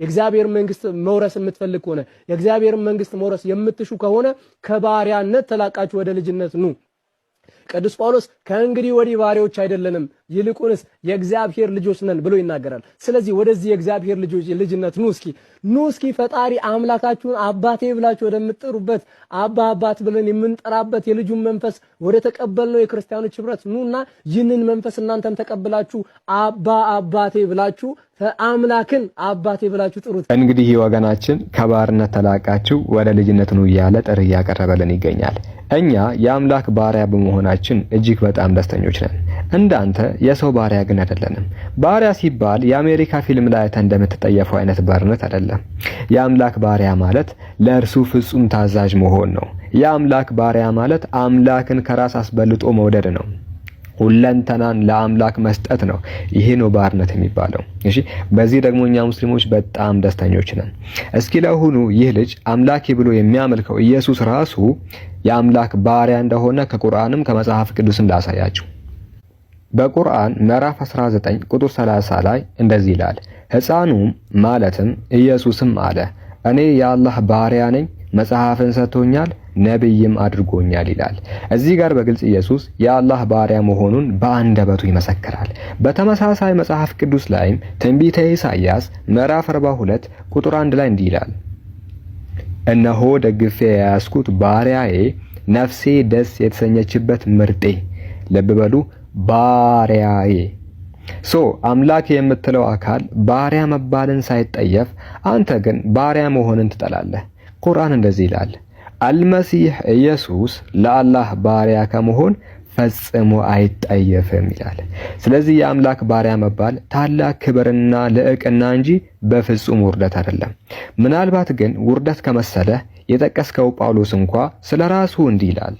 የእግዚአብሔር መንግስት መውረስ የምትፈልግ ከሆነ የእግዚአብሔር መንግስት መውረስ የምትሹ ከሆነ ከባሪያነት ተላቃችሁ ወደ ልጅነት ኑ። ቅዱስ ጳውሎስ ከእንግዲህ ወዲህ ባሪያዎች አይደለንም ይልቁንስ የእግዚአብሔር ልጆች ነን ብሎ ይናገራል። ስለዚህ ወደዚህ የእግዚአብሔር ልጅነት ኑ እስኪ ፈጣሪ አምላካችሁን አባቴ ብላችሁ ወደምትጠሩበት አባት ብለን የምንጠራበት የልጁን መንፈስ ወደ ተቀበልነው የክርስቲያኖች ህብረት ኑና ይህንን መንፈስ እናንተም ተቀብላችሁ አባቴ ብላችሁ አምላክን አባቴ ብላችሁ ጥሩት። እንግዲህ ወገናችን ከባርነት ተላቃችሁ ወደ ልጅነት ኑ እያለ ጥሪ እያቀረበልን ይገኛል። እኛ የአምላክ ባሪያ በመሆናችን እጅግ በጣም ደስተኞች ነን። እንዳንተ የሰው ባሪያ ግን አይደለንም። ባሪያ ሲባል የአሜሪካ ፊልም ላይ እንደምትጠየፈው አይነት ባርነት አይደለም። የአምላክ ባሪያ ማለት ለእርሱ ፍጹም ታዛዥ መሆን ነው። የአምላክ ባሪያ ማለት አምላክን ከራስ አስበልጦ መውደድ ነው። ሁለንተናን ለአምላክ መስጠት ነው። ይሄ ነው ባርነት የሚባለው። እሺ፣ በዚህ ደግሞ እኛ ሙስሊሞች በጣም ደስተኞች ነን። እስኪ ለሁኑ ይህ ልጅ አምላኬ ብሎ የሚያመልከው ኢየሱስ ራሱ የአምላክ ባሪያ እንደሆነ ከቁርአንም ከመጽሐፍ ቅዱስም ላሳያችሁ። በቁርአን ምዕራፍ 19 ቁጥር 30 ላይ እንደዚህ ይላል፣ ሕፃኑም ማለትም ኢየሱስም አለ እኔ የአላህ ባሪያ ነኝ፣ መጽሐፍን ሰጥቶኛል፣ ነብይም አድርጎኛል ይላል። እዚህ ጋር በግልጽ ኢየሱስ የአላህ ባሪያ መሆኑን በአንደበቱ ይመሰክራል። በተመሳሳይ መጽሐፍ ቅዱስ ላይም ትንቢተ ኢሳይያስ ምዕራፍ 42 ቁጥር 1 ላይ እንዲህ ይላል፣ እነሆ ደግፌ የያዝኩት ባሪያዬ፣ ነፍሴ ደስ የተሰኘችበት ምርጤ። ልብ በሉ፣ ባሪያዬ። አምላክ የምትለው አካል ባሪያ መባልን ሳይጠየፍ አንተ ግን ባሪያ መሆንን ትጠላለህ። ቁርአን እንደዚህ ይላል፣ አልመሲህ ኢየሱስ ለአላህ ባሪያ ከመሆን ፈጽሞ አይጠየፍም ይላል። ስለዚህ የአምላክ ባሪያ መባል ታላቅ ክብርና ልዕቅና እንጂ በፍጹም ውርደት አይደለም። ምናልባት ግን ውርደት ከመሰለ የጠቀስከው ጳውሎስ እንኳ ስለራሱ እንዲህ ይላል፣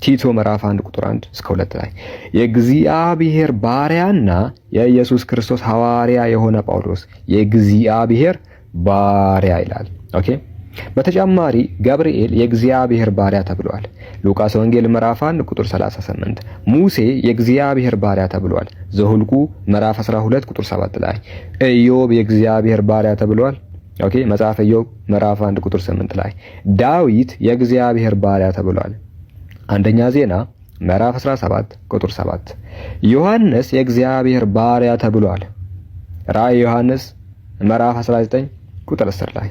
ቲቶ ምዕራፍ 1 ቁጥር 1 እስከ 2 ላይ የእግዚአብሔር ባሪያና የኢየሱስ ክርስቶስ ሐዋርያ የሆነ ጳውሎስ የእግዚአብሔር ባሪያ ይላል። ኦኬ። በተጨማሪ ገብርኤል የእግዚአብሔር ባሪያ ተብሏል። ሉቃስ ወንጌል ምዕራፍ 1 ቁጥር 38። ሙሴ የእግዚአብሔር ባሪያ ተብሏል። ዘሁልቁ ምዕራፍ 12 ቁጥር 7 ላይ ኢዮብ የእግዚአብሔር ባሪያ ተብሏል። ኦኬ። መጽሐፈ ኢዮብ ምዕራፍ 1 ቁጥር 8 ላይ ዳዊት የእግዚአብሔር ባሪያ ተብሏል። አንደኛ ዜና ምዕራፍ 17 ቁጥር 7። ዮሐንስ የእግዚአብሔር ባሪያ ተብሏል። ራእይ ዮሐንስ ምዕራፍ 19 ቁጥር 10 ላይ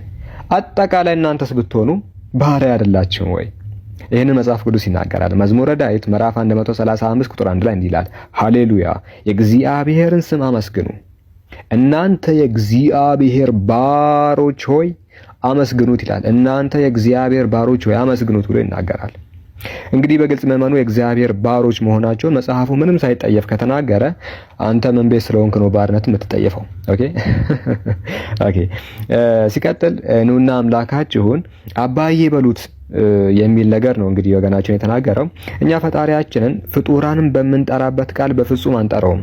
አጠቃላይ እናንተስ ብትሆኑ ባሪያ አይደላችሁም ወይ? ይህንን መጽሐፍ ቅዱስ ይናገራል። መዝሙረ ዳዊት ምዕራፍ 135 ቁጥር 1 ላይ እንዲህ ይላል፣ ሃሌሉያ የእግዚአብሔርን ስም አመስግኑ፣ እናንተ የእግዚአብሔር ባሮች ሆይ አመስግኑት ይላል። እናንተ የእግዚአብሔር ባሮች ሆይ አመስግኑት ብሎ ይናገራል። እንግዲህ በግልጽ መመኑ የእግዚአብሔር ባሮች መሆናቸው መጽሐፉ ምንም ሳይጠየፍ ከተናገረ አንተ ምን ቤት ስለሆንክ ነው ባርነት የምትጠየፈው? ኦኬ። ሲቀጥል ኑና አምላካችሁን አባዬ በሉት የሚል ነገር ነው እንግዲህ ወገናችን የተናገረው። እኛ ፈጣሪያችንን ፍጡራንን በምንጠራበት ቃል በፍጹም አንጠራውም፣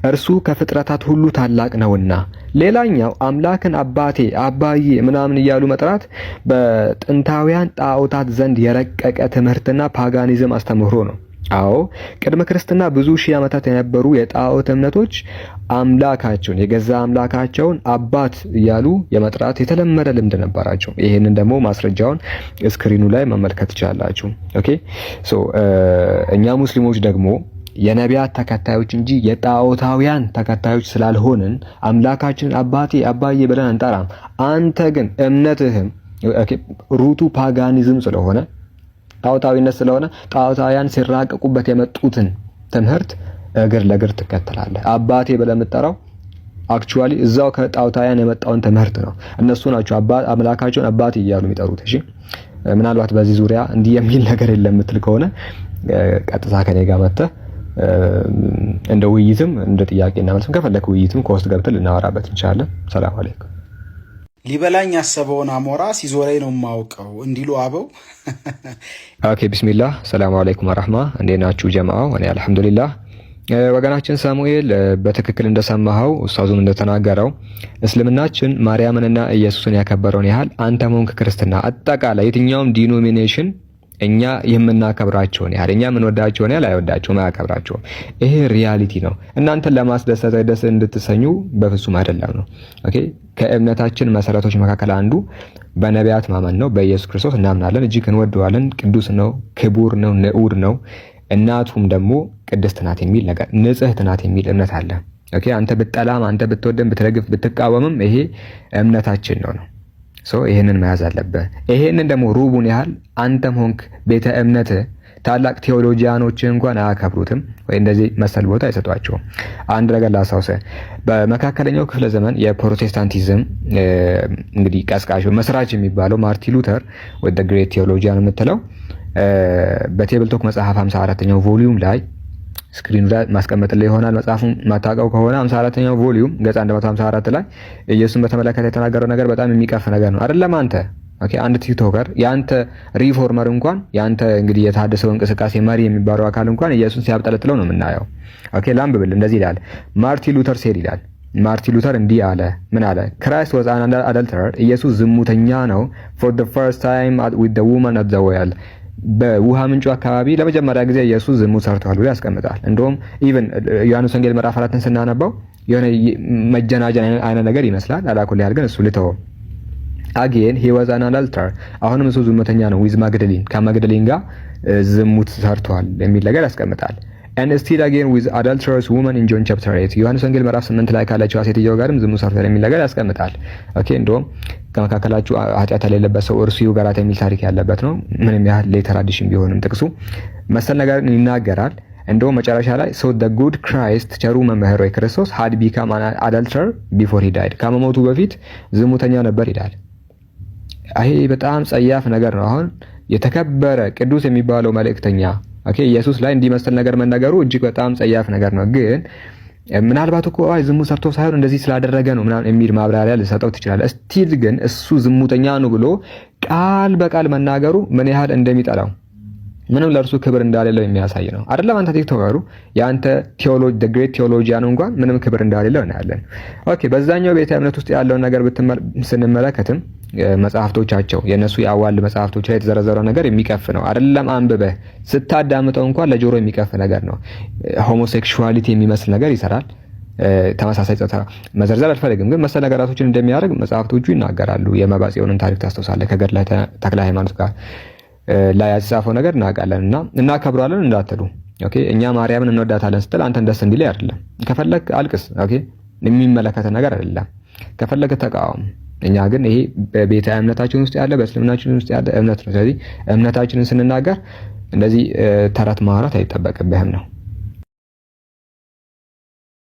እርሱ ከፍጥረታት ሁሉ ታላቅ ነውና። ሌላኛው አምላክን አባቴ አባዬ ምናምን እያሉ መጥራት በጥንታውያን ጣዖታት ዘንድ የረቀቀ ትምህርትና ፓጋኒዝም አስተምህሮ ነው። አዎ ቅድመ ክርስትና ብዙ ሺህ ዓመታት የነበሩ የጣዖት እምነቶች አምላካቸውን የገዛ አምላካቸውን አባት እያሉ የመጥራት የተለመደ ልምድ ነበራቸው። ይሄንን ደግሞ ማስረጃውን ስክሪኑ ላይ መመልከት ትችላላችሁ። ኦኬ። እኛ ሙስሊሞች ደግሞ የነቢያት ተከታዮች እንጂ የጣዖታውያን ተከታዮች ስላልሆንን አምላካችንን አባቴ አባዬ ብለን አንጠራም። አንተ ግን እምነትህም ሩቱ ፓጋኒዝም ስለሆነ ጣዖታዊነት ስለሆነ ጣዖታውያን ሲራቀቁበት የመጡትን ትምህርት እግር ለእግር ትከተላለህ። አባቴ ብለህ የምትጠራው አክቹአሊ እዛው ከጣዖታውያን የመጣውን ትምህርት ነው። እነሱ ናቸው አምላካቸውን አባቴ እያሉ የሚጠሩት። እሺ፣ ምናልባት በዚህ ዙሪያ እንዲህ የሚል ነገር የለም የምትል ከሆነ ቀጥታ ከኔ ጋር መጥተህ እንደ ውይይትም እንደ ጥያቄና መልስም ከፈለክ ውይይትም ከውስጥ ገብተን ልናወራበት እንችላለን። ሰላም አለይኩም። ሊበላኝ ያሰበውን አሞራ ሲዞረኝ ነው የማውቀው እንዲሉ አበው። ኦኬ ቢስሚላህ። ሰላም አለይኩም ወራህማ። እንዴት ናችሁ ጀማዓው? እኔ አልሐምዱሊላህ። ወገናችን ሳሙኤል በትክክል እንደሰማኸው ኡስታዙም እንደተናገረው እስልምናችን ማርያምንና ኢየሱስን ያከበረውን ያህል አንተ ሞንክ ክርስትና አጠቃላይ የትኛውም ዲኖሚኔሽን እኛ የምናከብራቸውን ያህል እኛ የምንወዳቸውን ያህል አይወዳቸውም፣ አያከብራቸውም። ይሄ ሪያሊቲ ነው። እናንተን ለማስደሰት ደስ እንድትሰኙ በፍጹም አይደለም ነው። ኦኬ። ከእምነታችን መሰረቶች መካከል አንዱ በነቢያት ማመን ነው። በኢየሱስ ክርስቶስ እናምናለን፣ እጅግ እንወደዋለን። ቅዱስ ነው፣ ክቡር ነው፣ ንዑድ ነው። እናቱም ደግሞ ቅድስት ናት የሚል ነገር፣ ንጽሕት ናት የሚል እምነት አለ። ኦኬ። አንተ ብትጠላም፣ አንተ ብትወደም፣ ብትረግፍ፣ ብትቃወምም ይሄ እምነታችን ነው። ይሄንን መያዝ አለብህ። ይሄንን ደግሞ ሩቡን ያህል አንተም ሆንክ ቤተ እምነት ታላቅ ቴዎሎጂያኖች እንኳን አያከብሩትም ወይ እንደዚህ መሰል ቦታ አይሰጧቸውም። አንድ ነገር ላስታውስህ፣ በመካከለኛው ክፍለ ዘመን የፕሮቴስታንቲዝም እንግዲህ ቀስቃሽ መስራች የሚባለው ማርቲን ሉተር ወደ ግሬት ቴዎሎጂያን የምትለው በቴብል ቶክ መጽሐፍ 54ኛው ቮሊዩም ላይ ስክሪኑ ላይ ማስቀመጥልህ ይሆናል። መጽሐፉን ማታውቀው ከሆነ 54ኛው ቮሊዩም ገጽ 154 ላይ ኢየሱስን በተመለከተ የተናገረው ነገር በጣም የሚቀፍ ነገር ነው አይደለም? አንተ ኦኬ፣ አንድ ቲክቶከር ያንተ ሪፎርመር እንኳን ያንተ እንግዲህ የታደሰው እንቅስቃሴ መሪ የሚባለው አካል እንኳን ኢየሱስን ሲያብጠለጥለው ነው የምናየው። ኦኬ፣ ላንብብል። እንደዚህ ይላል ማርቲን ሉተር ሴድ ይላል። ማርቲን ሉተር እንዲህ አለ። ምን አለ? ክራይስት was an adulterer ኢየሱስ ዝሙተኛ ነው for the first time with the woman at the well በውሃ ምንጩ አካባቢ ለመጀመሪያ ጊዜ ኢየሱስ ዝሙት ሰርቷል ብሎ ያስቀምጣል። እንደውም ኢቭን ዮሐንስ ወንጌል ምዕራፍ 4ን ስናነባው የሆነ መጀናጀን አይነት ነገር ይመስላል። አላኩል ያህል ግን እሱ ልተው again he was an adulterer አሁንም እሱ ዝሙተኛ ነው with ማግደሊን ከማግደሊን ጋር ዝሙት ሰርቷል የሚል ነገር ያስቀምጣል። and still again with adulterous woman in John chapter 8 ዮሐንስ ወንጌል ምዕራፍ 8 ላይ ካለችው ሴትየው ጋርም ዝሙት ሰርቷል የሚል ነገር ያስቀምጣል። ኦኬ እንደውም ከመካከላችሁ ኃጢአት የሌለበት ሰው እርሱ ይውገራት የሚል ታሪክ ያለበት ነው። ምንም ያህል ሌተር አዲሽን ቢሆንም ጥቅሱ መሰል ነገር ይናገራል። እንደውም መጨረሻ ላይ so the good Christ ቸሩ መምህር ወይ ክርስቶስ had become an adulterer before he died ከመሞቱ በፊት ዝሙተኛ ነበር ይላል። ይሄ በጣም ጸያፍ ነገር ነው። አሁን የተከበረ ቅዱስ የሚባለው መልእክተኛ ኦኬ ኢየሱስ ላይ እንዲመስል ነገር መናገሩ እጅግ በጣም ጸያፍ ነገር ነው። ግን ምናልባት እኮ ዝሙት ሰርቶ ሳይሆን እንደዚህ ስላደረገ ነው ምናምን የሚል ማብራሪያ ልሰጠው ትችላለህ። ስቲል ግን እሱ ዝሙተኛ ነው ብሎ ቃል በቃል መናገሩ ምን ያህል እንደሚጠላው ምንም ለእርሱ ክብር እንዳሌለው የሚያሳይ ነው አይደለም? አንተ ቲክቶከሩ የአንተ ቴዎሎጂ the great theologian እንኳን ምንም ክብር እንዳሌለው እናያለን። ኦኬ በዛኛው ቤተ እምነት ውስጥ ያለውን ነገር ስንመለከትም መጽሐፍቶቻቸው የነሱ የአዋል መጽሐፍቶች ላይ የተዘረዘረው ነገር የሚቀፍ ነው አይደለም? አንብበህ ስታዳምጠው እንኳን ለጆሮ የሚቀፍ ነገር ነው። ሆሞሴክሹዋሊቲ የሚመስል ነገር ይሰራል። ተመሳሳይ ጾታ መዘርዘር አልፈልግም፣ ግን መሰል ነገራቶችን እንደሚያደርግ መጽሐፍቶቹ ይናገራሉ። የመባጽዮንን ታሪክ ታስተውሳለህ ከገድለ ተክለ ሃይማኖት ጋር ላይ ያጻፈው ነገር እናውቃለን እና እናከብራለን እንዳትሉ። ኦኬ እኛ ማርያምን እንወዳታለን ስትል አንተ ደስ እንዲል አይደለም። ከፈለክ አልቅስ። ኦኬ የሚመለከተ ነገር አይደለም። ከፈለክ ተቃወም። እኛ ግን ይሄ በቤተ እምነታችን ውስጥ ያለ በእስልምናችን ውስጥ ያለ እምነት ነው። ስለዚህ እምነታችንን ስንናገር እንደዚህ ተረት ማውራት አይጠበቅብህም ነው።